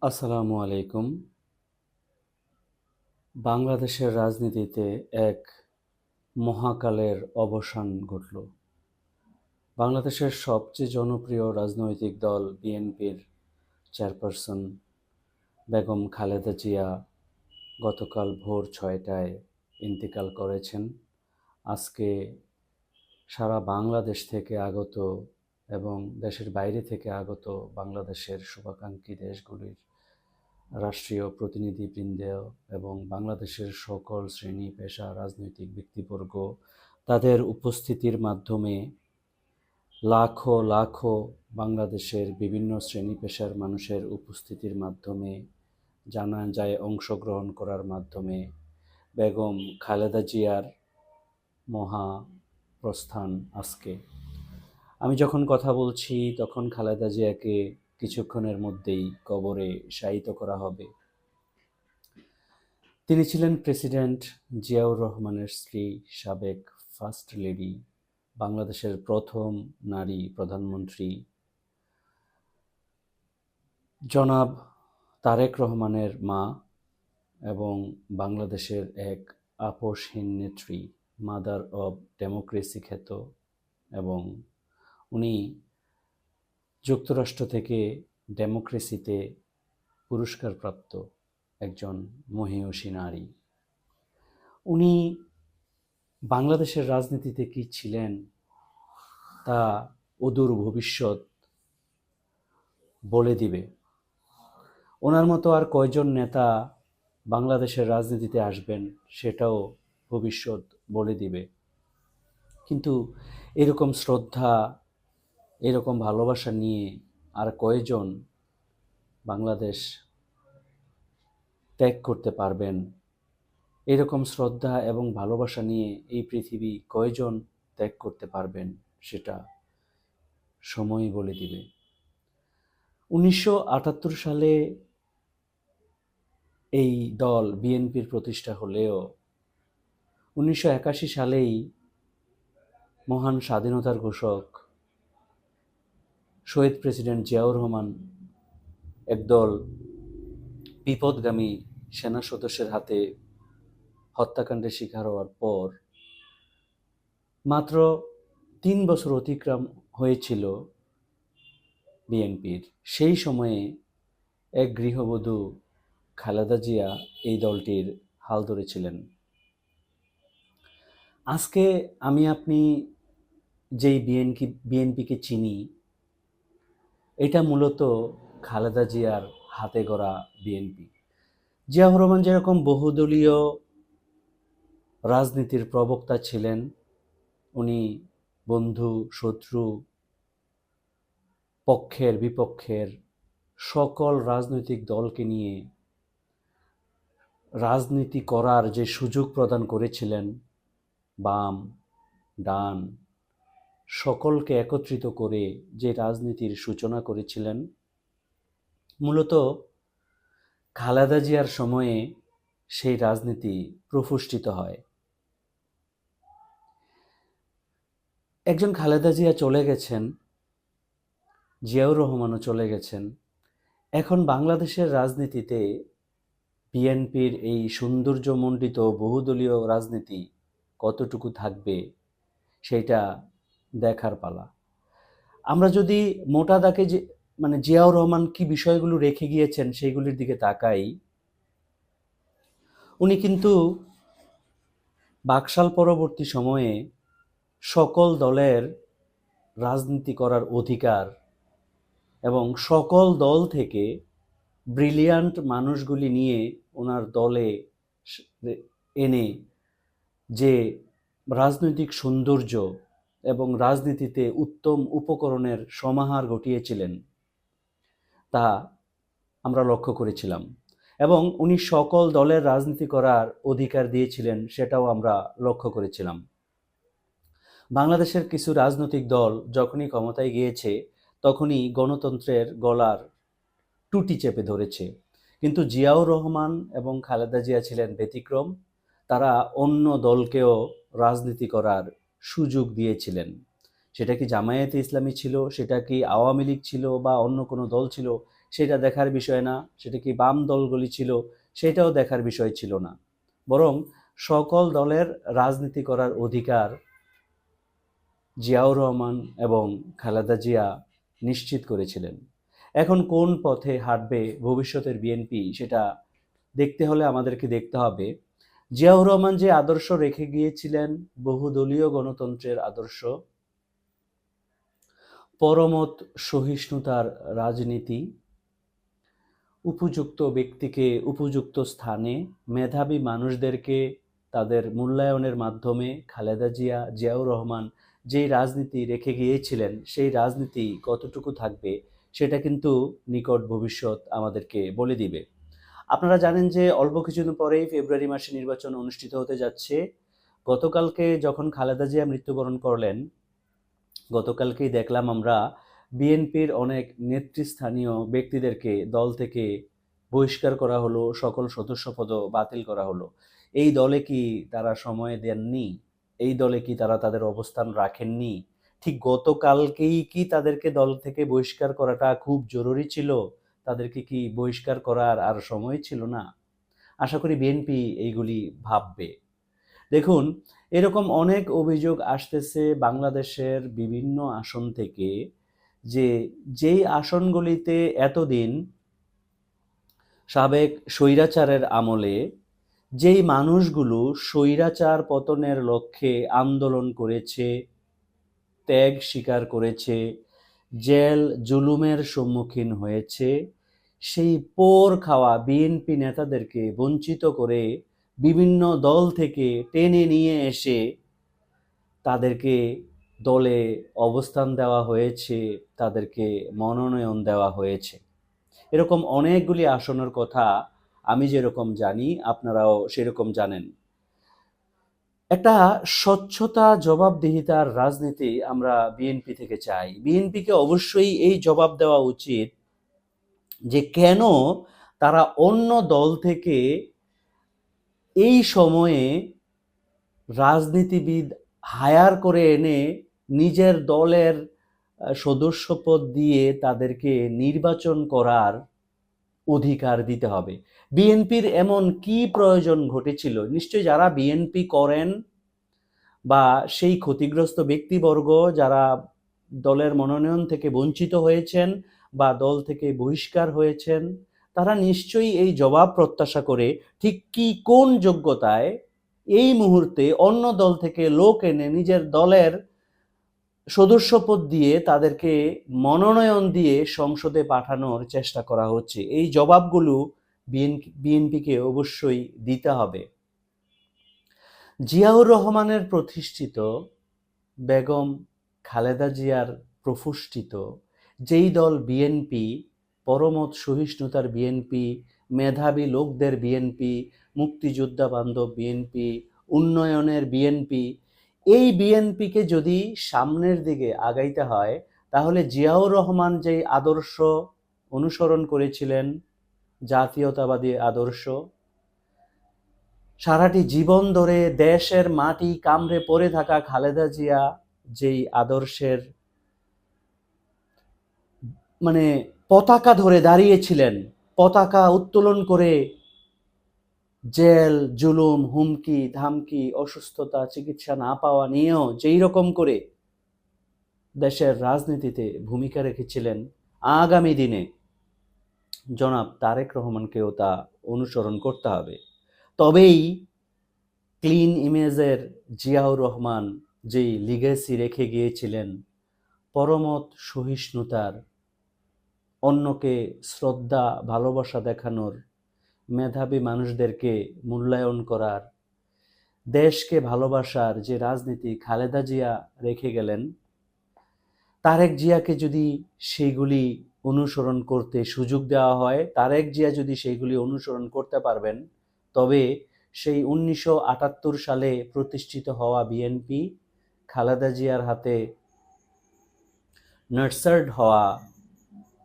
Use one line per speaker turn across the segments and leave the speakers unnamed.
আসসালামু আলাইকুম। বাংলাদেশের রাজনীতিতে এক মহাকালের অবসান ঘটল। বাংলাদেশের সবচেয়ে জনপ্রিয় রাজনৈতিক দল বিএনপির চেয়ারপারসন বেগম খালেদা জিয়া গতকাল ভোর ৬টায় ইন্তেকাল করেছেন। আজকে সারা বাংলাদেশ থেকে আগত এবং দেশের বাইরে থেকে আগত বাংলাদেশের শুভাকাঙ্ক্ষী দেশগুলির রাষ্ট্রীয় প্রতিনিধিবৃন্দ এবং বাংলাদেশের সকল শ্রেণী পেশা রাজনৈতিক ব্যক্তিবর্গ তাদের উপস্থিতির মাধ্যমে লাখো লাখো বাংলাদেশের বিভিন্ন শ্রেণী পেশার মানুষের উপস্থিতির মাধ্যমে জানাজায় অংশগ্রহণ করার মাধ্যমে বেগম খালেদা জিয়ার মহা প্রস্থান আজকে। আমি যখন কথা বলছি তখন খালেদা জিয়াকে কিছুক্ষণের মধ্যেই কবরে শায়িত করা হবে। তিনি ছিলেন প্রেসিডেন্ট জিয়াউর রহমানের স্ত্রী, সাবেক ফার্স্ট লেডি, বাংলাদেশের প্রথম নারী প্রধানমন্ত্রী জনাব তারেক রহমানের মা এবং বাংলাদেশের এক আপোষহীন নেত্রী, মাদার অব ডেমোক্রেসি খ্যাত, এবং উনি যুক্তরাষ্ট্র থেকে ডেমোক্রেসিতে পুরস্কারপ্রাপ্ত একজন মহীয়সী নারী। উনি বাংলাদেশের রাজনীতিতে কি ছিলেন তা অদূর ভবিষ্যৎ বলে দিবে। ওনার মতো আর কয়জন নেতা বাংলাদেশের রাজনীতিতে আসবেন সেটাও ভবিষ্যৎ বলে দিবে। কিন্তু এরকম শ্রদ্ধা, এরকম ভালোবাসা নিয়ে আর কয়জন বাংলাদেশ ত্যাগ করতে পারবেন? এরকম শ্রদ্ধা এবং ভালোবাসা নিয়ে এই পৃথিবী কয়জন ত্যাগ করতে পারবেন সেটা সময়ই বলে দিবে। 1978 সালে এই দল বিএনপির প্রতিষ্ঠা হলেও 1981 সালেই মহান স্বাধীনতার ঘোষক শহীদ প্রেসিডেন্ট জিয়াউর রহমান একদল বিপদগামী সেনা সদস্যের হাতে হত্যাকাণ্ডের শিকার হওয়ার পর মাত্র 3 বছর অতিক্রম হয়েছিল বিএনপির। সেই সময়ে এক গৃহবধূ খালেদা জিয়া এই দলটির হাল ধরেছিলেন। আজকে আমি আপনি যেই বিএনপিকে চিনি, এটা মূলত খালেদা জিয়ার হাতে গড়া বিএনপি। জিয়াউর রহমান যেরকম বহুদলীয় রাজনীতির প্রবক্তা ছিলেন, উনি বন্ধু শত্রু পক্ষের বিপক্ষের সকল রাজনৈতিক দলকে নিয়ে রাজনীতি করার যে সুযোগ প্রদান করেছিলেন, বাম ডান সকলকে একত্রিত করে যে রাজনীতির সূচনা করেছিলেন, মূলত খালেদা জিয়ার সময়ে সেই রাজনীতি প্রফুষ্টিত হয়। একজন খালেদা জিয়া চলে গেছেন, জিয়াউর রহমানও চলে গেছেন। এখন বাংলাদেশের রাজনীতিতে বিএনপির এই সৌন্দর্যমণ্ডিত বহুদলীয় রাজনীতি কতটুকু থাকবে সেটা দেখার পালা। আমরা যদি মোটা দাগে যে জিয়াউর রহমান কি বিষয়গুলো রেখে গিয়েছেন সেইগুলির দিকে তাকাই, উনি কিন্তু বাকশাল পরবর্তী সময়ে সকল দলের রাজনীতি করার অধিকার এবং সকল দল থেকে ব্রিলিয়ান্ট মানুষগুলি নিয়ে ওনার দলে এনে যে রাজনৈতিক সৌন্দর্য এবং রাজনীতিতে উত্তম উপকরণের সমাহার ঘটিয়েছিলেন তা আমরা লক্ষ্য করেছিলাম, এবং উনি সকল দলের রাজনীতি করার অধিকার দিয়েছিলেন সেটাও আমরা লক্ষ্য করেছিলাম। বাংলাদেশের কিছু রাজনৈতিক দল যখনই ক্ষমতায় গিয়েছে তখনই গণতন্ত্রের গলার টুটি চেপে ধরেছে, কিন্তু জিয়াউর রহমান এবং খালেদা জিয়া ছিলেন ব্যতিক্রম। তারা অন্য দলকেও রাজনীতি করার সুযোগ দিয়েছিলেন। সেটা কি জামায়াতে ইসলামী ছিল, সেটা কি আওয়ামী লীগ ছিল বা অন্য কোনো দল ছিল, সেটা দেখার বিষয় না, সেটা কি বাম দলগুলি ছিল সেটাও দেখার বিষয় ছিল না, বরং সকল দলের রাজনীতি করার অধিকার জিয়াউর রহমান এবং খালেদা জিয়া নিশ্চিত করেছিলেন। এখন কোন পথে হাঁটবে ভবিষ্যতের বিএনপি সেটা দেখতে হলে আমাদেরকে দেখতে হবে জিয়াউর রহমান যে আদর্শ রেখে গিয়েছিলেন, বহুদলীয় গণতন্ত্রের আদর্শ, পরমত সহিষ্ণুতার রাজনীতি, উপযুক্ত ব্যক্তিকে উপযুক্ত স্থানে, মেধাবী মানুষদেরকে তাদের মূল্যায়নের মাধ্যমে খালেদা জিয়া, জিয়াউর রহমান যেই রাজনীতি রেখে গিয়েছিলেন সেই রাজনীতি কতটুকু থাকবে সেটা কিন্তু নিকট ভবিষ্যৎ আমাদেরকে বলে দিবে। আপনারা জানেন যে অল্প কিছুদিন পরেই ফেব্রুয়ারি মাসে নির্বাচন অনুষ্ঠিত হতে যাচ্ছে। গতকালকে যখন খালেদা জিয়া মৃত্যুবরণ করলেন, গতকালকেই দেখলাম আমরা বিএনপির অনেক নেতৃস্থানীয় ব্যক্তিদেরকে দল থেকে বহিষ্কার করা হলো, সকল সদস্যপদ বাতিল করা হলো। এই দলে কি তারা সময় দেননি? এই দলে কি তারা তাদের অবস্থান রাখেননি? ঠিক গতকালকেই কি তাদেরকে দল থেকে বহিষ্কার করাটা খুব জরুরি ছিল? তাদেরকে কি বহিষ্কার করার আর সময় ছিল না? আশা করি বিএনপি এইগুলি ভাববে। দেখুন, এরকম অনেক অভিযোগ আসতেছে বাংলাদেশের বিভিন্ন আসন থেকে, যে যেই আসনগুলিতে এতদিন সাবেক স্বৈরাচারের আমলে যেই মানুষগুলো স্বৈরাচার পতনের লক্ষ্যে আন্দোলন করেছে, ত্যাগ স্বীকার করেছে, জেল জুলুমের সম্মুখীন হয়েছে, সেই পোর খাওয়া বিএনপি নেতাদেরকে বঞ্চিত করে বিভিন্ন দল থেকে টেনে নিয়ে এসে তাদেরকে দলে অবস্থান দেওয়া হয়েছে, তাদেরকে মনোনয়ন দেওয়া হয়েছে। এরকম অনেকগুলি আসনের কথা আমি যেরকম জানি আপনারাও সেরকম জানেন। একটা স্বচ্ছতা, জবাবদিহিতার রাজনীতি আমরা বিএনপি থেকে চাই। বিএনপিকে অবশ্যই এই জবাব দেওয়া উচিত যে কেন তারা অন্য দল থেকে এই সময়ে রাজনীতিবিদ হায়ার করে এনে নিজের দলের সদস্যপদ দিয়ে তাদেরকে নির্বাচন করার অধিকার দিতে হবে। বিএনপির এমন কি প্রয়োজন ঘটেছিল? নিশ্চয়ই যারা বিএনপি করেন বা সেই ক্ষতিগ্রস্ত ব্যক্তিবর্গ যারা দলের মনোনয়ন থেকে বঞ্চিত হয়েছেন বা দল থেকে বহিষ্কার হয়েছেন, তারা নিশ্চয়ই এই জবাব প্রত্যাশা করে ঠিক কি কোন যোগ্যতায় এই মুহূর্তে অন্য দল থেকে লোক এনে নিজের দলের সদস্যপদ দিয়ে তাদেরকে মনোনয়ন দিয়ে সংসদে পাঠানোর চেষ্টা করা হচ্ছে। এই জবাবগুলো বিএনপিকে অবশ্যই দিতে হবে। জিয়াউর রহমানের প্রতিষ্ঠিত, বেগম খালেদা জিয়ার প্রফুষ্টিত যেই দল বিএনপি, পরমত সহিষ্ণুতার বিএনপি, মেধাবী লোকদের বিএনপি, মুক্তিযোদ্ধা বান্ধব বিএনপি, উন্নয়নের বিএনপি, এই বিএনপিকে যদি সামনের দিকে আগাইতে হয় তাহলে জিয়াউর রহমান যেই আদর্শ অনুসরণ করেছিলেন, জাতীয়তাবাদী আদর্শ, সারাটি জীবন ধরে দেশের মাটি কামড়ে পড়ে থাকা খালেদা জিয়া যেই আদর্শের মানে পতাকা ধরে দাঁড়িয়েছিলেন, পতাকা উত্তোলন করে জেল জুলুম, হুমকি ধামকি, অসুস্থতা, চিকিৎসা না পাওয়া নিয়েও যেই রকম করে দেশের রাজনীতিতে ভূমিকা রেখেছিলেন, আগামী দিনে জনাব তারেক রহমানকেও তা অনুসরণ করতে হবে। তবেই ক্লিন ইমেজের জিয়াউর রহমান যেই লিগেসি রেখে গিয়েছিলেন, পরমত সহিষ্ণুতার, অন্যকে শ্রদ্ধা ভালোবাসা দেখানোর, মেধাবী মানুষদেরকে মূল্যায়ন করার, দেশকে ভালোবাসার যে রাজনীতি খালেদা জিয়া রেখে গেলেন, তারেক জিয়াকে যদি সেইগুলি অনুসরণ করতে সুযোগ দেওয়া হয়, তারেক জিয়া যদি সেইগুলি অনুসরণ করতে পারবেন, তবে সেই 1978 সালে প্রতিষ্ঠিত হওয়া বিএনপি, খালেদা জিয়ার হাতে নার্সার্ড হওয়া,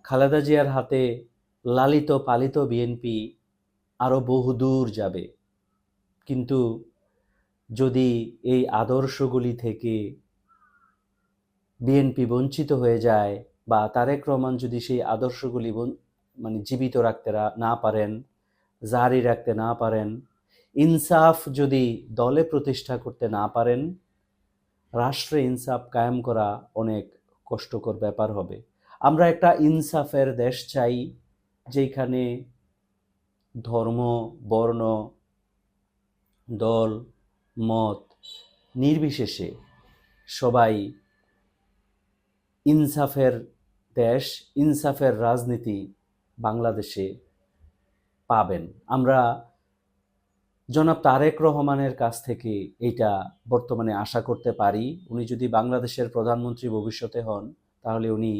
খালেদা জিয়ার হাতে লালিত পালিত বিএনপি আরো বহুদূর যাবে। কিন্তু যদি এই আদর্শগুলি থেকে বিএনপি বঞ্চিত হয়ে যায় বা তারেক রহমান যদি সেই আদর্শগুলি মানে জীবিত রাখতে না পারেন, জারি রাখতে না পারেন, ইনসাফ যদি দলে প্রতিষ্ঠা করতে না পারেন, রাষ্ট্রে ইনসাফ কায়েম করা অনেক কষ্টকর ব্যাপার হবে। আমরা একটা ইনসাফের দেশ চাই, যেখানে ধর্ম, বর্ণ, দল, মত নির্বিশেষে সবাই ইনসাফের দেশ, ইনসাফের রাজনীতি বাংলাদেশে পাবেন। আমরা জনাব তারেক রহমানের কাছ থেকে এটা বর্তমানে আশা করতে পারি। উনি যদি বাংলাদেশের প্রধানমন্ত্রী ভবিষ্যতে হন, তাহলে উনি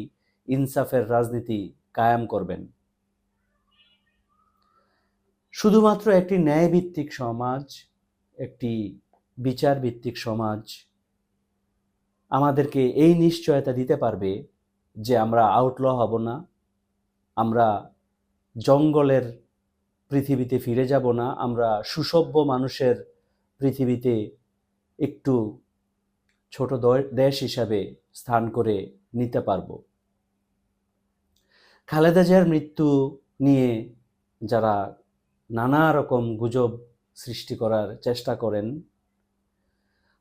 ইনসাফের রাজনীতি কায়েম করবেন। শুধুমাত্র একটি ন্যায়ভিত্তিক সমাজ, একটি বিচারভিত্তিক সমাজ আমাদেরকে এই নিশ্চয়তা দিতে পারবে যে আমরা আউটল হব না, আমরা জঙ্গলের পৃথিবীতে ফিরে যাব না, আমরা সুসভ্য মানুষের পৃথিবীতে একটু ছোট দেশ হিসাবে স্থান করে নিতে পারব। খালেদা জিয়ার মৃত্যু নিয়ে যারা নানা রকম গুজব সৃষ্টি করার চেষ্টা করেন,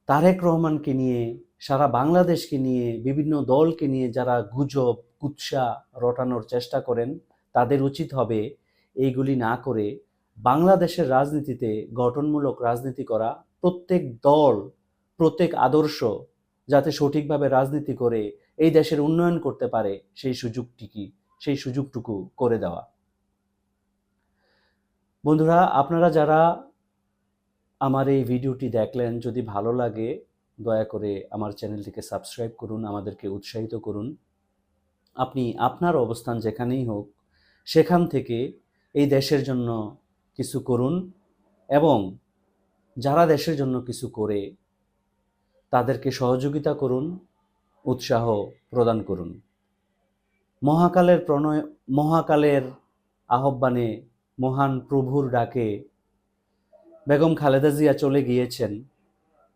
তারেক রহমানকে নিয়ে, সারা বাংলাদেশকে নিয়ে, বিভিন্ন দলকে নিয়ে যারা গুজব কুৎসা রটানোর চেষ্টা করেন, তাদের উচিত হবে এইগুলি না করে বাংলাদেশের রাজনীতিতে গঠনমূলক রাজনীতি করা। প্রত্যেক দল, প্রত্যেক আদর্শ যাতে সঠিকভাবে রাজনীতি করে এই দেশের উন্নয়ন করতে পারে, সেই সুযোগটুকু করে দেওয়া। বন্ধুরা, আপনারা যারা আমার এই ভিডিওটি দেখলেন, যদি ভালো লাগে দয়া করে আমার চ্যানেলটিকে সাবস্ক্রাইব করুন, আমাদেরকে উৎসাহিত করুন। আপনি আপনার অবস্থান যেখানেই হোক সেখান থেকে এই দেশের জন্য কিছু করুন, এবং যারা দেশের জন্য কিছু করে তাদেরকে সহযোগিতা করুন, উৎসাহ প্রদান করুন। মহাকালের আহ্বানে, মহান প্রভুর ডাকে বেগম খালেদা জিয়া চলে গিয়েছেন।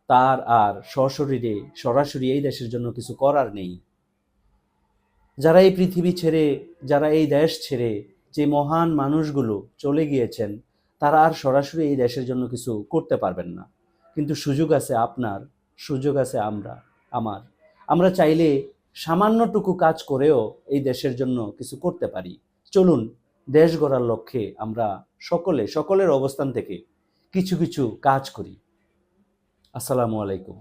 তার আর সরাসরি এই দেশের জন্য কিছু করার নেই। যারা এই পৃথিবী ছেড়ে, যারা এই দেশ ছেড়ে যে মহান মানুষগুলো চলে গিয়েছেন, তারা আর সরাসরি এই দেশের জন্য কিছু করতে পারবেন না। কিন্তু সুযোগ আছে আপনার, সুযোগ আছে আমার। আমরা চাইলে সামান্যটুকু কাজ করেও এই দেশের জন্য কিছু করতে পারি। চলুন দেশ গড়ার লক্ষ্যে আমরা সকলের অবস্থান থেকে কিছু কিছু কাজ করি। আসসালামু আলাইকুম।